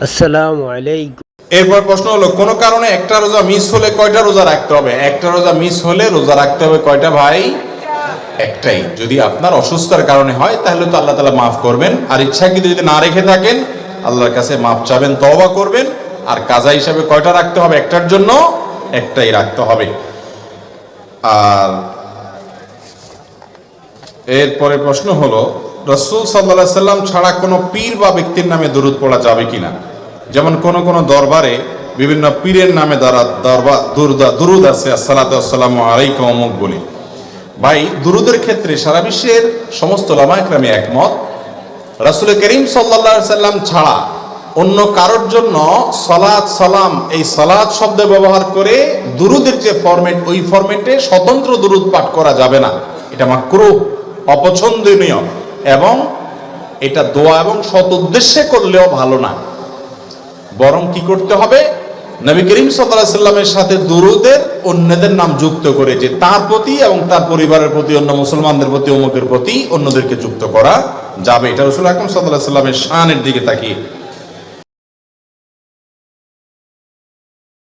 আসসালামু আলাইকুম। এরপর প্রশ্ন হলো, কোন কারণে একটা রোজা মিস হলে কয়টা রোজা রাখতে হবে? একটা রোজা মিস হলে রোজা রাখতে হবে কয়টা ভাই? একটাই। যদি আপনার অসুস্থতার কারণে হয় তাহলে তো আল্লাহ তাআলা মাফ করবেন, আর ইচ্ছাকৃত যদি না রেখে থাকেন আল্লাহর কাছে মাফ চাবেন, তওবা করবেন। আর কাজা হিসাবে কয়টা রাখতে হবে? একটার জন্য একটাই রাখতে হবে। আর এরপরে প্রশ্ন হলো, রাসূল সাল্লাল্লাহু আলাইহি সাল্লাম ছাড়া কোনো পীর বা ব্যক্তির নামে দরুদ পড়া যাবে কিনা? যেমন কোন কোন দরবারে বিভিন্ন পীরের নামে দুরুদ আছে, আসসালাতু ওয়াসসালামু আলাইকা অমুক বলে। ভাই, দুরুদের ক্ষেত্রে সারা বিশ্বের সমস্ত উলামায়ে কেরাম একমত, রাসূল করিম সাল্লাল্লাহু আলাইহি সাল্লাম ছাড়া অন্য কারোর জন্য সালাত সালাম এই সালাত শব্দ ব্যবহার করে দুরুদের যে ফরম্যাট, ওই ফরম্যাটে স্বতন্ত্র দুরুদ পাঠ করা যাবে না। এটা মাকরুহ, অপছন্দনীয়, এবং এটা দোয়া এবং সৎ উদ্দেশ্যে করলেও ভালো না। বরং কি করতে হবে? নবী করিম সাল্লাল্লাহু আলাইহি সাল্লামের সাথে দুরুদের অন্যদের নাম যুক্ত করে, যে তার প্রতি এবং তার পরিবারের প্রতি, অন্য মুসলমানদের প্রতি, অমুকের প্রতি অন্যদেরকে যুক্ত করা যাবে। এটা রাসূল আকরাম সাল্লাল্লাহু আলাইহি সাল্লামের শানের দিকে তাকিয়ে